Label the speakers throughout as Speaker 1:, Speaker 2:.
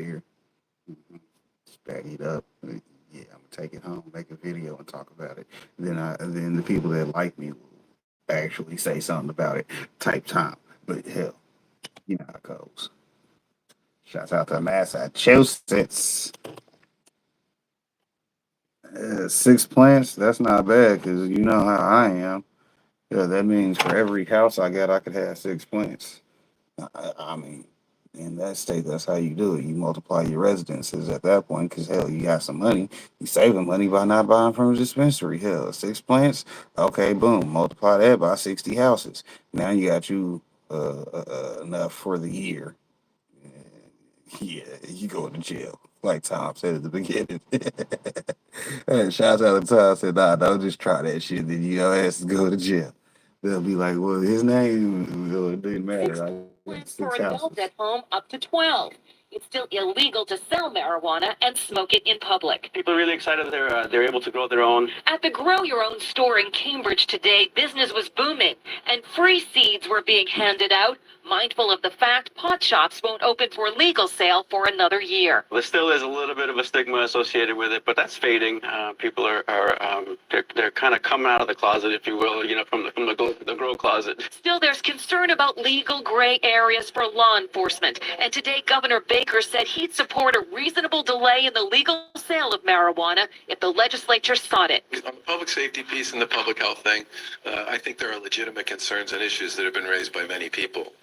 Speaker 1: here. Mhm. Just bag it up. Yeah, I'm gonna take it home, make a video, and talk about it. And then the people that like me will actually say something about it. Type time. But hell, you know how it goes. Shouts out to Massachusetts. 6 plants. That's not bad because you know how I am. Yeah, that means for every house I got, I could have 6 plants. I mean, in that state, that's how you do it. You multiply your residences at that point because, hell, you got some money. You saving money by not buying from a dispensary. Hell, 6 plants. Okay, boom. Multiply that by 60 houses. Now you got you enough for the year. Yeah, you go to jail. Like Tom said at the beginning. Hey, shout out to Tom said, nah, don't just try that shit. Then your ass to go to jail. They'll be like, well, his name, it didn't matter. I got
Speaker 2: For
Speaker 1: 6
Speaker 2: adults
Speaker 1: houses.
Speaker 2: at home up to 12. It's still illegal to sell marijuana and smoke it in public.
Speaker 3: People are really excited that they're able to grow their own.
Speaker 2: At the Grow Your Own store in Cambridge today, business was booming and free seeds were being handed out, mindful of the fact pot shops won't open for legal sale for another year.
Speaker 3: There still is a little bit of a stigma associated with it, but that's fading. People are they're kind of coming out of the closet, if you will, from the grow closet.
Speaker 2: Still, there's concern about legal gray areas for law enforcement. And today, Governor Baker said he'd support a reasonable delay in the legal sale of marijuana if the legislature sought it.
Speaker 4: On the public safety piece and the public health thing, I think there are legitimate concerns and issues that have been raised by many people.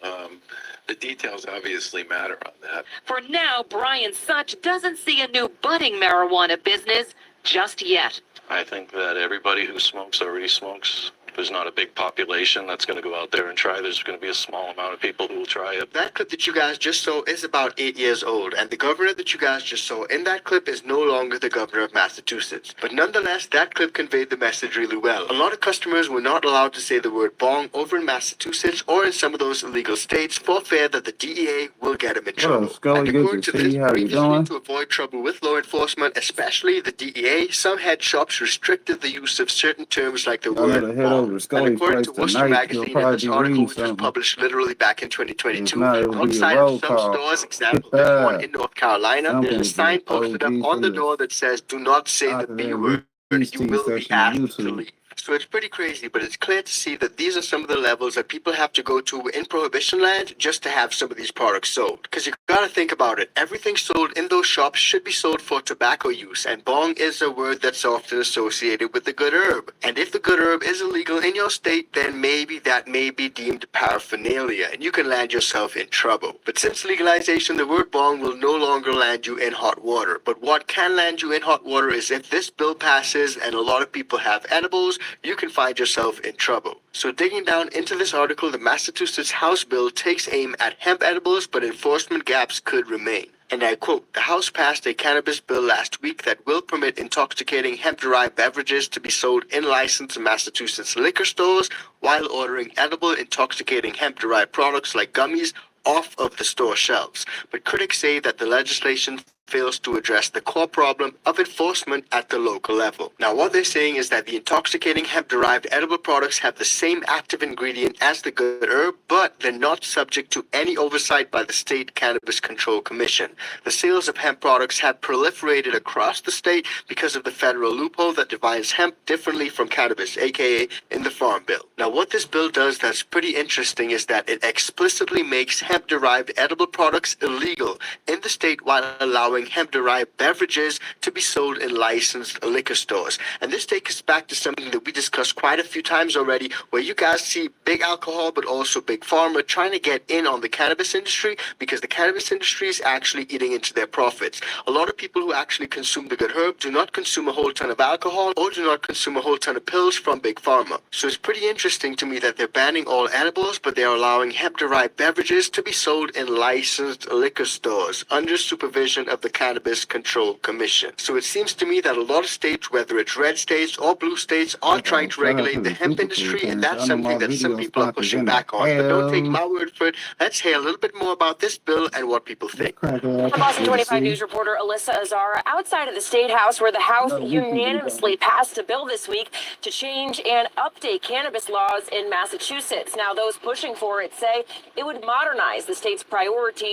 Speaker 4: The details obviously matter on that.
Speaker 2: For now, Brian Such doesn't see a new budding marijuana business just yet.
Speaker 5: I think that everybody who smokes already smokes. There's not a big population that's going to go out there and try. There's going to be a small amount of people who will try it.
Speaker 6: That clip that you guys just saw is about 8 years old, and the governor that you guys just saw in that clip is no longer the governor of Massachusetts. But nonetheless, that clip conveyed the message really well. A lot of customers were not allowed to say the word bong over in Massachusetts or in some of those illegal states for fear that the DEA will get them in trouble.
Speaker 1: Scully,
Speaker 6: And
Speaker 1: good
Speaker 6: according
Speaker 1: to
Speaker 6: to
Speaker 1: see
Speaker 6: this,
Speaker 1: you. How you
Speaker 6: previously
Speaker 1: doing?
Speaker 6: to avoid trouble with law enforcement, especially the DEA, some head shops restricted the use of certain terms like the
Speaker 1: I'm
Speaker 6: word
Speaker 1: gonna head over
Speaker 6: bong.
Speaker 1: to
Speaker 6: And
Speaker 1: Scully's
Speaker 6: according
Speaker 1: place
Speaker 6: to Worcester
Speaker 1: tonight. He'll
Speaker 6: Magazine, in
Speaker 1: probably
Speaker 6: this
Speaker 1: be
Speaker 6: article,
Speaker 1: reading
Speaker 6: which was
Speaker 1: something.
Speaker 6: published literally back in
Speaker 1: If
Speaker 6: 2022,
Speaker 1: not, it'll be a
Speaker 6: outside
Speaker 1: roll
Speaker 6: of some
Speaker 1: call.
Speaker 6: stores, example, there's one in North Carolina,
Speaker 1: Something
Speaker 6: there's a
Speaker 1: with
Speaker 6: sign
Speaker 1: the
Speaker 6: posted up
Speaker 1: OG
Speaker 6: on the
Speaker 1: from
Speaker 6: door that says, "Do not say the B word. You will be
Speaker 1: section on
Speaker 6: asked to
Speaker 1: YouTube.
Speaker 6: leave." So it's pretty crazy, but it's clear to see that these are some of the levels that people have to go to in prohibition land just to have some of these products sold. Because you gotta think about it. Everything sold in those shops should be sold for tobacco use, and bong is a word that's often associated with the good herb. And if the good herb is illegal in your state, then maybe that may be deemed paraphernalia, and you can land yourself in trouble. But since legalization, the word bong will no longer land you in hot water. But what can land you in hot water is if this bill passes and a lot of people have edibles, you can find yourself in trouble. So digging down into this article, the Massachusetts House bill takes aim at hemp edibles, but enforcement gaps could remain. And I quote, "The House passed a cannabis bill last week that will permit intoxicating hemp-derived beverages to be sold in licensed Massachusetts liquor stores while ordering edible intoxicating hemp-derived products like gummies off of the store shelves. But critics say that the legislation fails to address the core problem of enforcement at the local level. Now, what they're saying is that the intoxicating hemp-derived edible products have the same active ingredient as the good herb, but they're not subject to any oversight by the State Cannabis Control Commission. The sales of hemp products have proliferated across the state because of the federal loophole that defines hemp differently from cannabis, aka in the Farm Bill. Now, what this bill does that's pretty interesting is that it explicitly makes hemp-derived edible products illegal in the state while allowing hemp-derived beverages to be sold in licensed liquor stores. And this takes us back to something that we discussed quite a few times already, where you guys see big alcohol but also big pharma trying to get in on the cannabis industry because the cannabis industry is actually eating into their profits. A lot of people who actually consume the good herb do not consume a whole ton of alcohol or do not consume a whole ton of pills from big pharma. So it's pretty interesting to me that they're banning all edibles, but they're allowing hemp-derived beverages to be sold in licensed liquor stores under supervision of the Cannabis Control Commission. So it seems to me that a lot of states, whether it's red states or blue states, are trying to regulate the hemp industry, and that's something that some people are pushing back on. But don't take my word for it. Let's hear a little bit more about this bill and what people think.
Speaker 2: Boston 25 News reporter Alyssa Azara outside of the State House, where the House unanimously passed a bill this week to change and update cannabis laws in Massachusetts. Now, those pushing for it say it would modernize the state's priorities